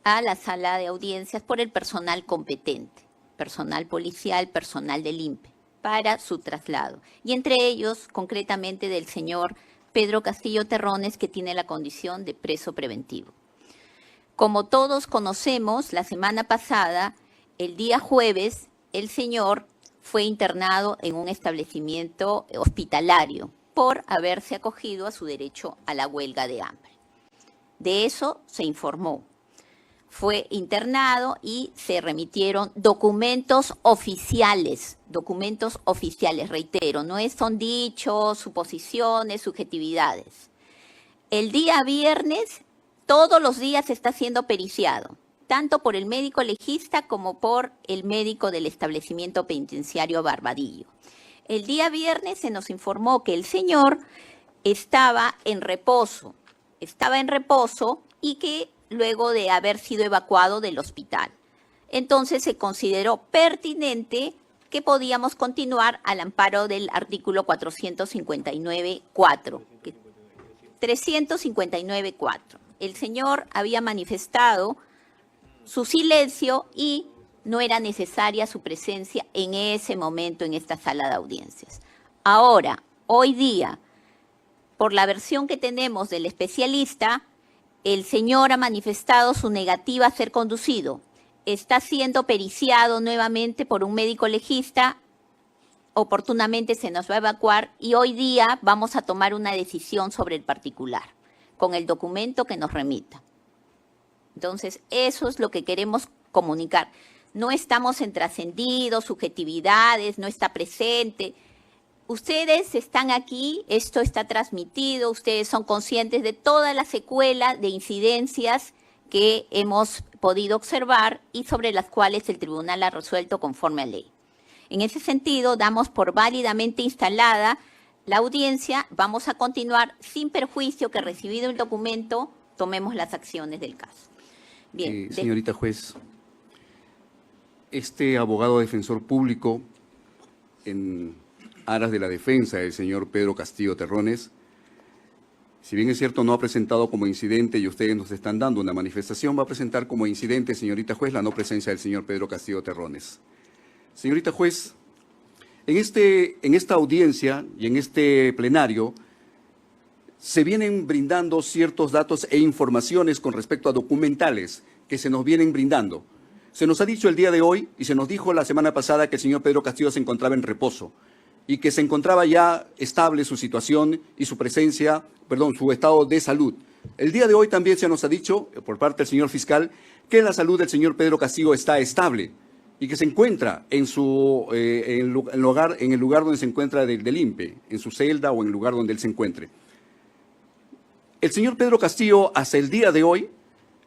a la sala de audiencias por el personal competente, personal policial, personal del INPE, para su traslado. Y entre ellos, concretamente, del señor Pedro Castillo Terrones, que tiene la condición de preso preventivo. Como todos conocemos, la semana pasada, el día jueves, el señor fue internado en un establecimiento hospitalario por haberse acogido a su derecho a la huelga de hambre. De eso se informó. Fue internado y se remitieron documentos oficiales, reitero, no son dichos, suposiciones, subjetividades. El día viernes, todos los días está siendo periciado, tanto por el médico legista como por el médico del establecimiento penitenciario Barbadillo. El día viernes se nos informó que el señor estaba en reposo y que luego de haber sido evacuado del hospital. Entonces se consideró pertinente que podíamos continuar al amparo del artículo 459.4. 359.4. El señor había manifestado su silencio y no era necesaria su presencia en ese momento en esta sala de audiencias. Ahora, hoy día, por la versión que tenemos del especialista, el señor ha manifestado su negativa a ser conducido. Está siendo periciado nuevamente por un médico legista. Oportunamente se nos va a evacuar y hoy día vamos a tomar una decisión sobre el particular, con el documento que nos remita. Entonces, eso es lo que queremos comunicar. No estamos en trascendidos, subjetividades, no está presente. Ustedes están aquí, esto está transmitido, ustedes son conscientes de toda la secuela de incidencias que hemos podido observar y sobre las cuales el tribunal ha resuelto conforme a ley. En ese sentido, damos por válidamente instalada la audiencia. Vamos a continuar sin perjuicio que recibido el documento, tomemos las acciones del caso. Bien. Señorita juez, este abogado defensor público en aras de la defensa del señor Pedro Castillo Terrones, si bien es cierto no ha presentado como incidente y ustedes nos están dando una manifestación, va a presentar como incidente, señorita juez, la no presencia del señor Pedro Castillo Terrones. Señorita juez, en esta audiencia y en este plenario se vienen brindando ciertos datos e informaciones con respecto a documentales que se nos vienen brindando. Se nos ha dicho el día de hoy y se nos dijo la semana pasada que el señor Pedro Castillo se encontraba en reposo y que se encontraba ya estable su situación y su su estado de salud. El día de hoy también se nos ha dicho, por parte del señor fiscal, que la salud del señor Pedro Castillo está estable y que se encuentra en el lugar donde se encuentra del INPE, en su celda o en el lugar donde él se encuentre. El señor Pedro Castillo, hasta el día de hoy,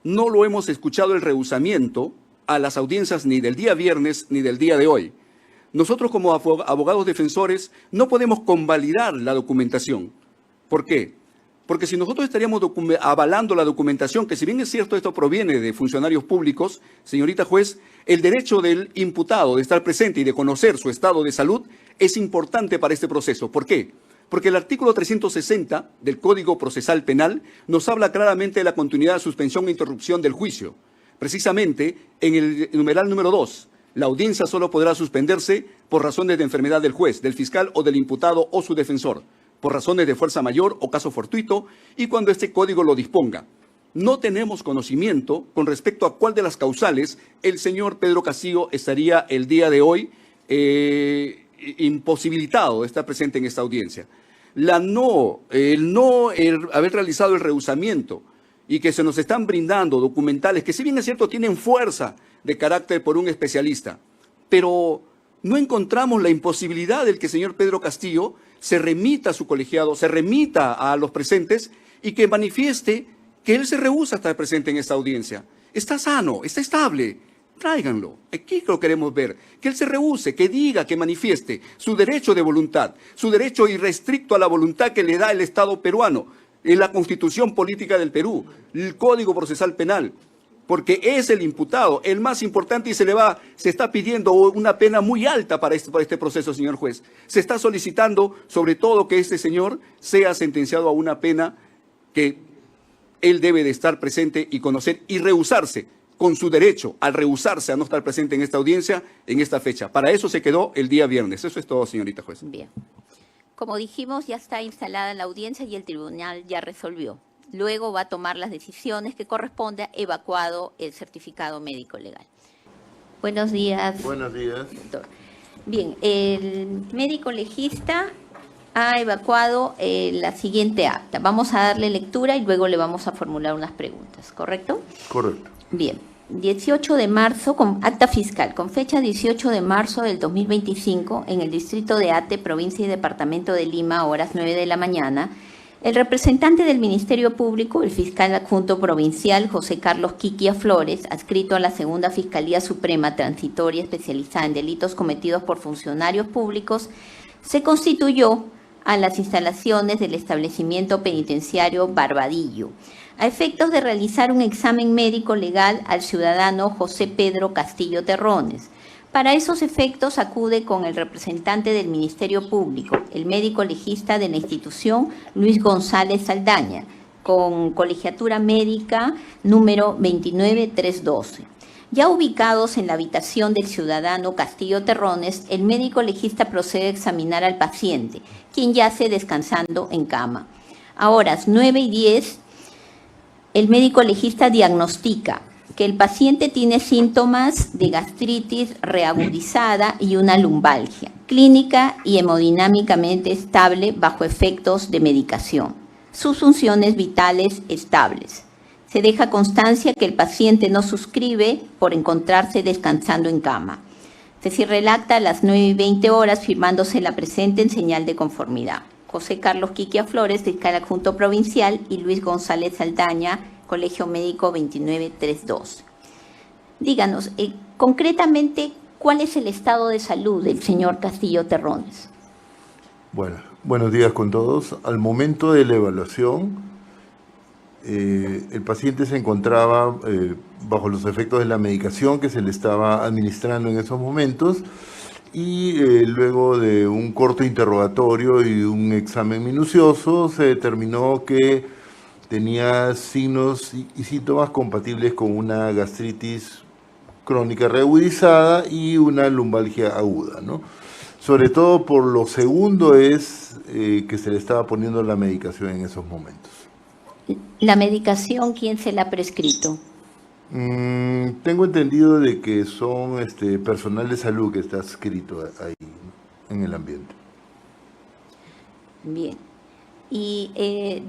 no lo hemos escuchado el rehusamiento a las audiencias ni del día viernes ni del día de hoy. Nosotros como abogados defensores no podemos convalidar la documentación. ¿Por qué? Porque si nosotros estaríamos avalando la documentación, que si bien es cierto esto proviene de funcionarios públicos, señorita juez, el derecho del imputado de estar presente y de conocer su estado de salud es importante para este proceso. ¿Por qué? Porque el artículo 360 del Código Procesal Penal nos habla claramente de la continuidad, suspensión e interrupción del juicio. Precisamente en el numeral número 2, la audiencia solo podrá suspenderse por razones de enfermedad del juez, del fiscal o del imputado o su defensor, por razones de fuerza mayor o caso fortuito y cuando este código lo disponga. No tenemos conocimiento con respecto a cuál de las causales el señor Pedro Castillo estaría el día de hoy imposibilitado de estar presente en esta audiencia. El haber realizado el rehusamiento y que se nos están brindando documentales que si bien es cierto tienen fuerza de carácter por un especialista, pero no encontramos la imposibilidad del que el señor Pedro Castillo se remita a su colegiado, se remita a los presentes y que manifieste que él se rehúsa a estar presente en esta audiencia. Está sano, está estable, tráiganlo. Aquí lo queremos ver, que él se rehúse, que diga, que manifieste su derecho de voluntad, su derecho irrestricto a la voluntad que le da el Estado peruano, en la Constitución Política del Perú, el Código Procesal Penal, porque es el imputado, el más importante y se está pidiendo una pena muy alta para este proceso, señor juez. Se está solicitando, sobre todo, que este señor sea sentenciado a una pena que él debe de estar presente y conocer y rehusarse con su derecho al rehusarse a no estar presente en esta audiencia en esta fecha. Para eso se quedó el día viernes. Eso es todo, señorita juez. Bien. Como dijimos, ya está instalada la audiencia y el tribunal ya resolvió. Luego va a tomar las decisiones que corresponde, evacuado el certificado médico legal. Buenos días. Buenos días. Doctor. Bien, el médico legista ha evacuado la siguiente acta. Vamos a darle lectura y luego le vamos a formular unas preguntas, ¿correcto? Correcto. Bien, 18 de marzo, con acta fiscal, con fecha 18 de marzo del 2025, en el distrito de Ate, provincia y departamento de Lima, horas 9 de la mañana, el representante del Ministerio Público, el fiscal adjunto provincial José Carlos Quiquia Flores, adscrito a la Segunda Fiscalía Suprema Transitoria especializada en delitos cometidos por funcionarios públicos, se constituyó a las instalaciones del establecimiento penitenciario Barbadillo, a efectos de realizar un examen médico legal al ciudadano José Pedro Castillo Terrones. Para esos efectos acude con el representante del Ministerio Público, el médico legista de la institución, Luis González Saldaña, con colegiatura médica número 29312. Ya ubicados en la habitación del ciudadano Castillo Terrones, el médico legista procede a examinar al paciente, quien yace descansando en cama. A horas 9:10, el médico legista diagnostica que el paciente tiene síntomas de gastritis reagudizada y una lumbalgia, clínica y hemodinámicamente estable bajo efectos de medicación. Sus funciones vitales estables. Se deja constancia que el paciente no suscribe por encontrarse descansando en cama. Se cierra el acta a las 9:20 horas, firmándose la presente en señal de conformidad. José Carlos Quiquia Flores, fiscal adjunto provincial, y Luis González Saldaña, Colegio Médico 29312. Díganos, concretamente, ¿cuál es el estado de salud del señor Castillo Terrones? Bueno, buenos días con todos. Al momento de la evaluación, el paciente se encontraba bajo los efectos de la medicación que se le estaba administrando en esos momentos y luego de un corto interrogatorio y un examen minucioso se determinó que tenía signos y síntomas compatibles con una gastritis crónica reagudizada y una lumbalgia aguda, ¿no? Sobre todo por lo segundo es que se le estaba poniendo la medicación en esos momentos. ¿La medicación quién se la ha prescrito? Tengo entendido de que son personal de salud que está adscrito ahí en el ambiente. Bien. Y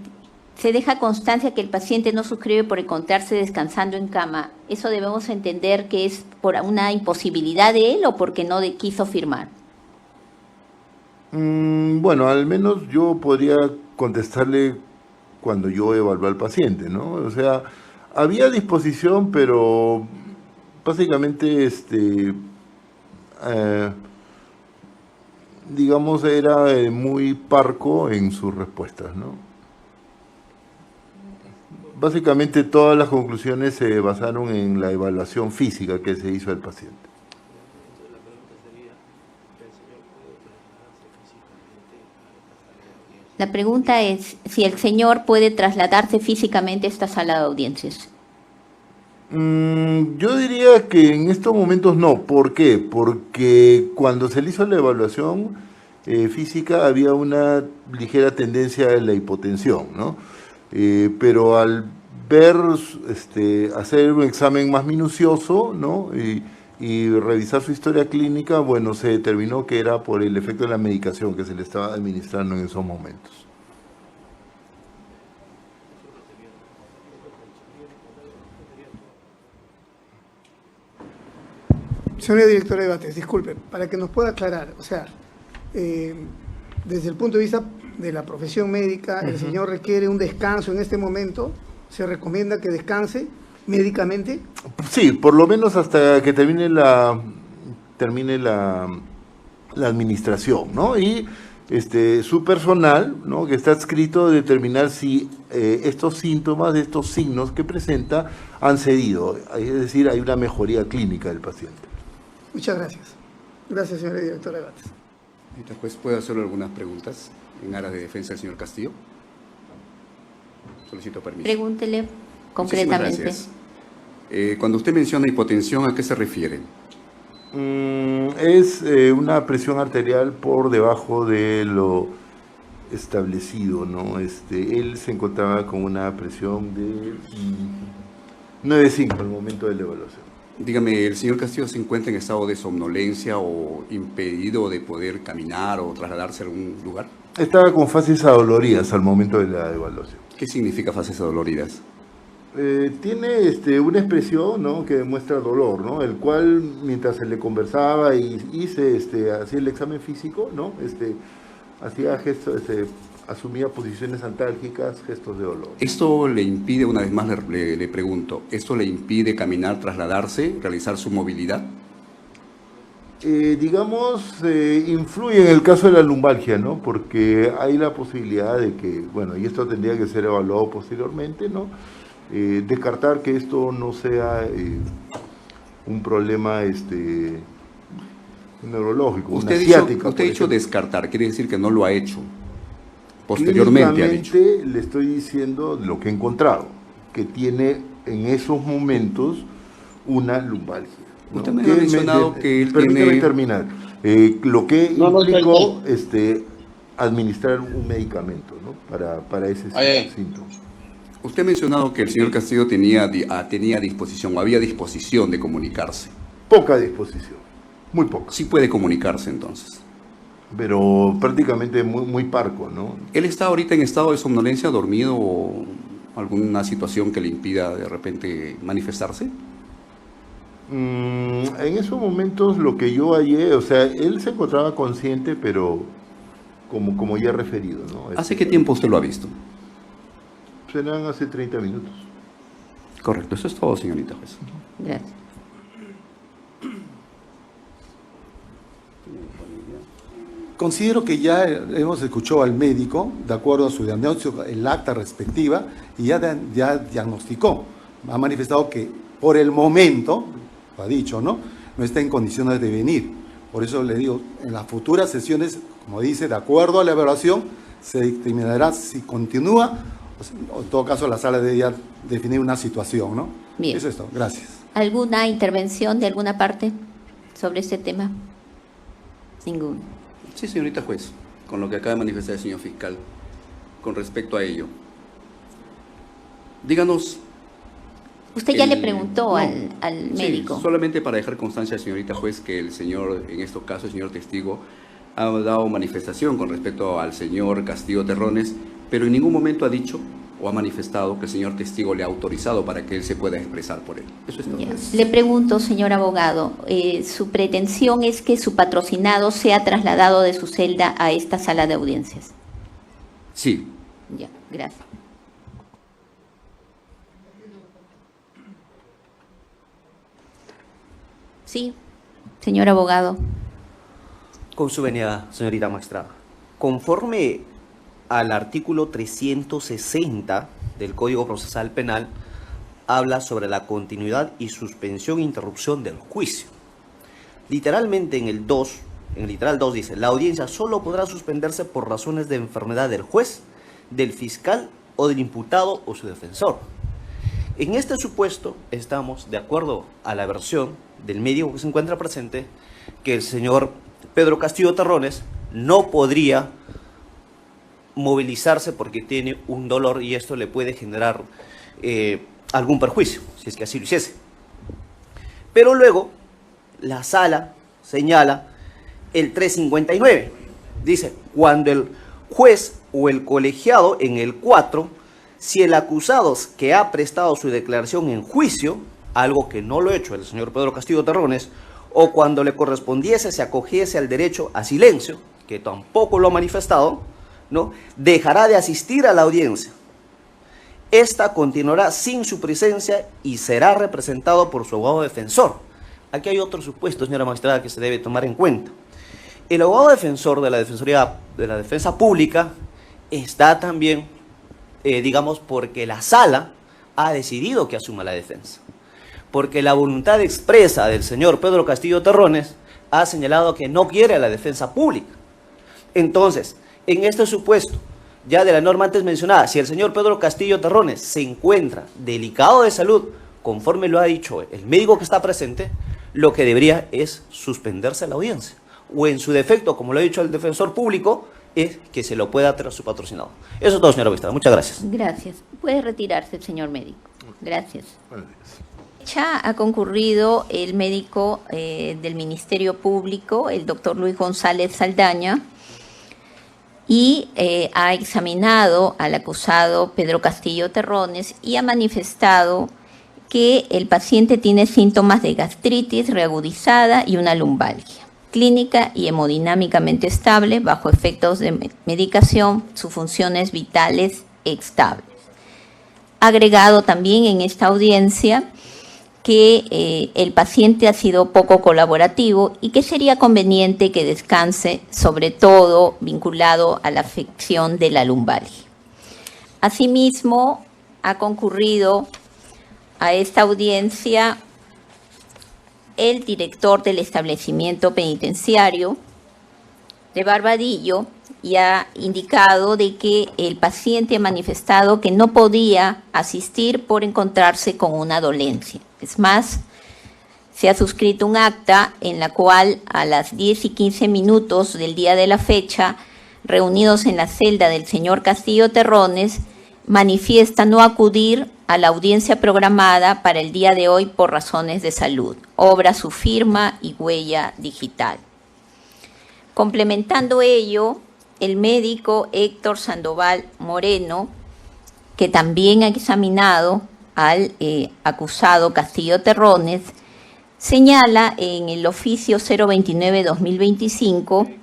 se deja constancia que el paciente no suscribe por encontrarse descansando en cama. ¿Eso debemos entender que es por una imposibilidad de él o porque no quiso firmar? Bueno, al menos yo podría contestarle cuando yo evalué al paciente, ¿no? O sea, había disposición, pero básicamente, digamos, era muy parco en sus respuestas, ¿no? Básicamente todas las conclusiones se basaron en la evaluación física que se hizo al paciente. La pregunta es si el señor puede trasladarse físicamente a esta sala de audiencias. Yo diría que en estos momentos no. ¿Por qué? Porque cuando se le hizo la evaluación física había una ligera tendencia a la hipotensión, ¿no? Pero al ver, hacer un examen más minucioso, ¿no? Y revisar su historia clínica, bueno, se determinó que era por el efecto de la medicación que se le estaba administrando en esos momentos. Señora directora de Bates, disculpe, para que nos pueda aclarar, o sea, desde el punto de vista de la profesión médica, el señor requiere un descanso en este momento, se recomienda que descanse médicamente. Sí, por lo menos hasta que termine la administración, ¿no? Y su personal, ¿no?, que está adscrito, determinar si estos síntomas, estos signos que presenta han cedido, es decir, hay una mejoría clínica del paciente. Muchas gracias. Gracias, señora directora de Bates. ¿El juez puede hacerle algunas preguntas en aras de defensa del señor Castillo? Solicito permiso. Pregúntele Muchísimas concretamente. gracias. Cuando usted menciona hipotensión, ¿a qué se refiere? Es una presión arterial por debajo de lo establecido, ¿no? Él se encontraba con una presión de 9,5 al momento de la evaluación. Dígame, ¿el señor Castillo se encuentra en estado de somnolencia o impedido de poder caminar o trasladarse a algún lugar? Estaba con fases adoloridas al momento de la evaluación. ¿Qué significa fases adoloridas? Tiene una expresión, ¿no?, que demuestra dolor, ¿no?, el cual mientras se le conversaba y se hacía el examen físico, ¿no?, hacía gestos, asumía posiciones antálgicas, gestos de dolor. Esto le impide, una vez más le pregunto, ¿esto le impide caminar, trasladarse, realizar su movilidad? Influye en el caso de la lumbalgia, ¿no?, porque hay la posibilidad de que, bueno, y esto tendría que ser evaluado posteriormente, ¿no?, descartar que esto no sea un problema neurológico, una ciática. Usted ha dicho descartar, quiere decir que no lo ha hecho. Posteriormente ha dicho. Clínicamente le estoy diciendo lo que he encontrado, que tiene en esos momentos una lumbalgia, ¿no? Usted me ha mencionado que él permítame tiene... terminar. Lo que implicó administrar un medicamento, ¿no?, para ese síntoma. Usted ha mencionado que el señor Castillo tenía disposición o había disposición de comunicarse. Poca disposición, muy poca. Sí puede comunicarse entonces. Pero prácticamente muy parco, ¿no? ¿Él está ahorita en estado de somnolencia, dormido o alguna situación que le impida de repente manifestarse? En esos momentos lo que yo hallé, o sea, él se encontraba consciente, pero como ya he referido, ¿no? ¿Hace qué tiempo usted lo ha visto? Serán hace 30 minutos. Correcto, eso es todo, señorita juez. Gracias. Considero que ya hemos escuchado al médico, de acuerdo a su diagnóstico, el acta respectiva, y ya diagnosticó. Ha manifestado que por el momento, lo ha dicho, ¿no?, no está en condiciones de venir. Por eso le digo, en las futuras sesiones, como dice, de acuerdo a la evaluación, se determinará si continúa, o en todo caso la sala debe ya definir una situación, ¿no? Bien. Eso es todo. Gracias. ¿Alguna intervención de alguna parte sobre este tema? Ninguna. Sí, señorita juez, con lo que acaba de manifestar el señor fiscal con respecto a ello. Díganos... Usted ya le preguntó no, al médico. Sí, solamente para dejar constancia, señorita juez, que el señor, en estos casos, el señor testigo, ha dado manifestación con respecto al señor Castillo Terrones, pero en ningún momento ha dicho o ha manifestado que el señor testigo le ha autorizado para que él se pueda expresar por él. Eso es todo. Ya. Le pregunto, señor abogado, su pretensión es que su patrocinado sea trasladado de su celda a esta sala de audiencias. Sí. Ya, gracias. Sí, señor abogado. Con su venida, señorita magistrada. Conforme al artículo 360 del Código Procesal Penal, habla sobre la continuidad y suspensión e interrupción del juicio. Literalmente en el literal 2 dice, la audiencia solo podrá suspenderse por razones de enfermedad del juez, del fiscal o del imputado o su defensor. En este supuesto estamos, de acuerdo a la versión del médico que se encuentra presente, que el señor Pedro Castillo Terrones no podría movilizarse porque tiene un dolor y esto le puede generar algún perjuicio, si es que así lo hiciese. Pero luego, la sala señala el 359. Dice, cuando el juez o el colegiado en el 4, si el acusado que ha prestado su declaración en juicio, algo que no lo ha hecho el señor Pedro Castillo Terrones, o cuando le correspondiese se acogiese al derecho a silencio, que tampoco lo ha manifestado, ¿no?, dejará de asistir a la audiencia. Esta continuará sin su presencia y será representado por su abogado defensor. Aquí hay otro supuesto, señora magistrada, que se debe tomar en cuenta. El abogado defensor de la Defensoría de la Defensa Pública está también, digamos, porque la sala ha decidido que asuma la defensa. Porque la voluntad expresa del señor Pedro Castillo Terrones ha señalado que no quiere la defensa pública. Entonces, en este supuesto, ya de la norma antes mencionada, si el señor Pedro Castillo Terrones se encuentra delicado de salud, conforme lo ha dicho el médico que está presente, lo que debería es suspenderse la audiencia. O en su defecto, como lo ha dicho el defensor público, es que se lo pueda traer a su patrocinado. Eso es todo, señora magistrada. Muchas gracias. Gracias. Puede retirarse, señor médico. Gracias. Buenos días. Ya ha concurrido el médico del Ministerio Público, el doctor Luis González Saldaña, y ha examinado al acusado Pedro Castillo Terrones y ha manifestado que el paciente tiene síntomas de gastritis reagudizada y una lumbalgia clínica y hemodinámicamente estable, bajo efectos de medicación, sus funciones vitales estables. Ha agregado también en esta audiencia que el paciente ha sido poco colaborativo y que sería conveniente que descanse, sobre todo vinculado a la afección de la lumbalgia. Asimismo, ha concurrido a esta audiencia el director del establecimiento penitenciario de Barbadillo y ha indicado de que el paciente ha manifestado que no podía asistir por encontrarse con una dolencia. Es más, se ha suscrito un acta en la cual a las 10:15 del día de la fecha, reunidos en la celda del señor Castillo Terrones, manifiesta no acudir a la audiencia programada para el día de hoy por razones de salud. Obra su firma y huella digital. Complementando ello, el médico Héctor Sandoval Moreno, que también ha examinado al acusado Castillo Terrones, señala en el oficio 029-2025,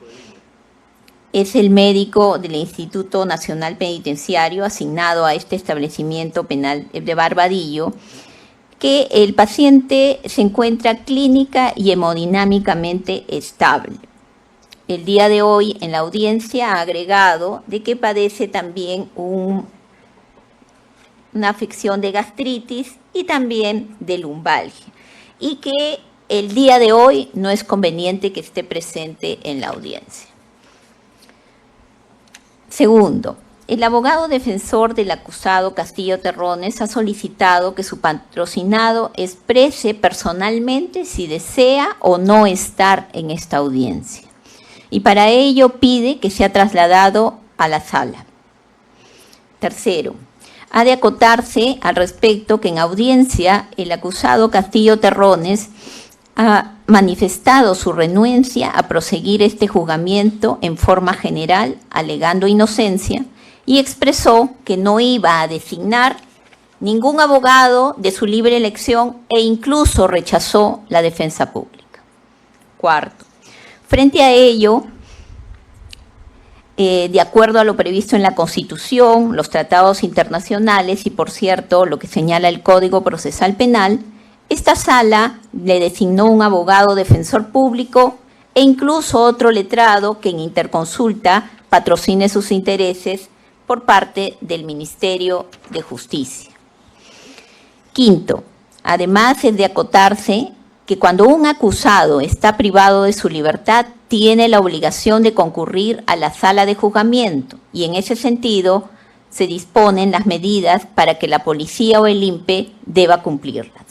es el médico del Instituto Nacional Penitenciario asignado a este establecimiento penal de Barbadillo, que el paciente se encuentra clínica y hemodinámicamente estable. El día de hoy en la audiencia ha agregado de que padece también una afección de gastritis y también de lumbalgia, y que el día de hoy no es conveniente que esté presente en la audiencia. Segundo, el abogado defensor del acusado Castillo Terrones ha solicitado que su patrocinado exprese personalmente si desea o no estar en esta audiencia, y para ello pide que sea trasladado a la sala. Tercero, ha de acotarse al respecto que en audiencia el acusado Castillo Terrones ha manifestado su renuencia a proseguir este juzgamiento en forma general, alegando inocencia, y expresó que no iba a designar ningún abogado de su libre elección e incluso rechazó la defensa pública. Cuarto, frente a ello, de acuerdo a lo previsto en la Constitución, los tratados internacionales y, por cierto, lo que señala el Código Procesal Penal, esta sala le designó un abogado defensor público e incluso otro letrado que en interconsulta patrocine sus intereses por parte del Ministerio de Justicia. Quinto, además es de acotarse que cuando un acusado está privado de su libertad, tiene la obligación de concurrir a la sala de juzgamiento y en ese sentido se disponen las medidas para que la policía o el INPE deba cumplirlas.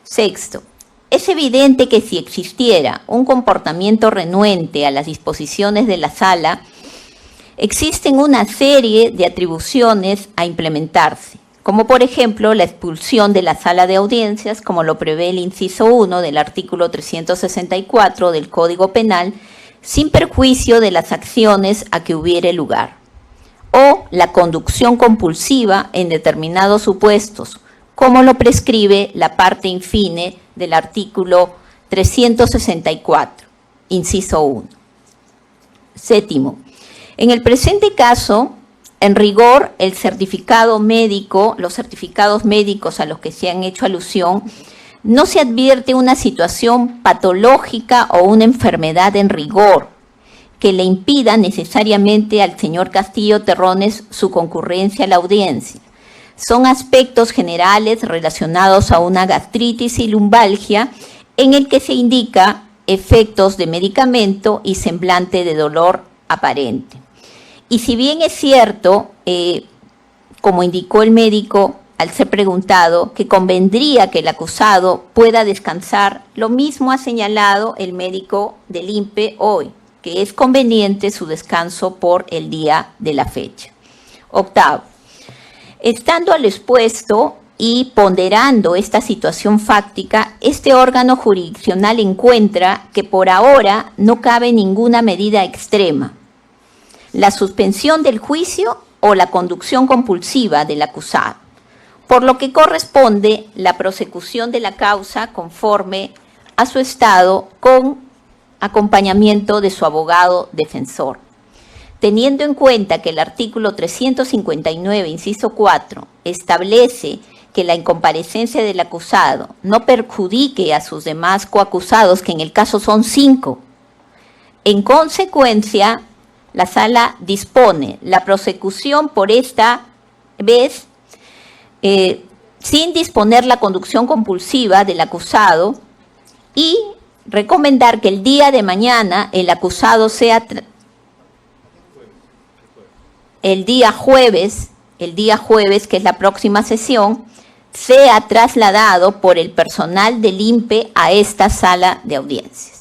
Sexto, es evidente que si existiera un comportamiento renuente a las disposiciones de la sala, existen una serie de atribuciones a implementarse, como por ejemplo la expulsión de la sala de audiencias, como lo prevé el inciso 1 del artículo 364 del Código Penal, sin perjuicio de las acciones a que hubiere lugar, o la conducción compulsiva en determinados supuestos, como lo prescribe la parte infine del artículo 364, inciso 1. Séptimo, en el presente caso, en rigor, el certificado médico, los certificados médicos a los que se han hecho alusión, no se advierte una situación patológica o una enfermedad en rigor que le impida necesariamente al señor Castillo Terrones su concurrencia a la audiencia. Son aspectos generales relacionados a una gastritis y lumbalgia en el que se indica efectos de medicamento y semblante de dolor aparente. Y si bien es cierto, como indicó el médico, al ser preguntado, que convendría que el acusado pueda descansar. Lo mismo ha señalado el médico del INPE hoy, que es conveniente su descanso por el día de la fecha. Octavo, estando al expuesto y ponderando esta situación fáctica, este órgano jurisdiccional encuentra que por ahora no cabe ninguna medida extrema. La suspensión del juicio o la conducción compulsiva del acusado, por lo que corresponde la prosecución de la causa conforme a su estado con acompañamiento de su abogado defensor. Teniendo en cuenta que el artículo 359, inciso 4, establece que la incomparecencia del acusado no perjudique a sus demás coacusados, que en el caso son 5. En consecuencia, la sala dispone la prosecución por esta vez sin disponer la conducción compulsiva del acusado y recomendar que el día de mañana el acusado sea el día jueves, que es la próxima sesión, sea trasladado por el personal del INPE a esta sala de audiencias.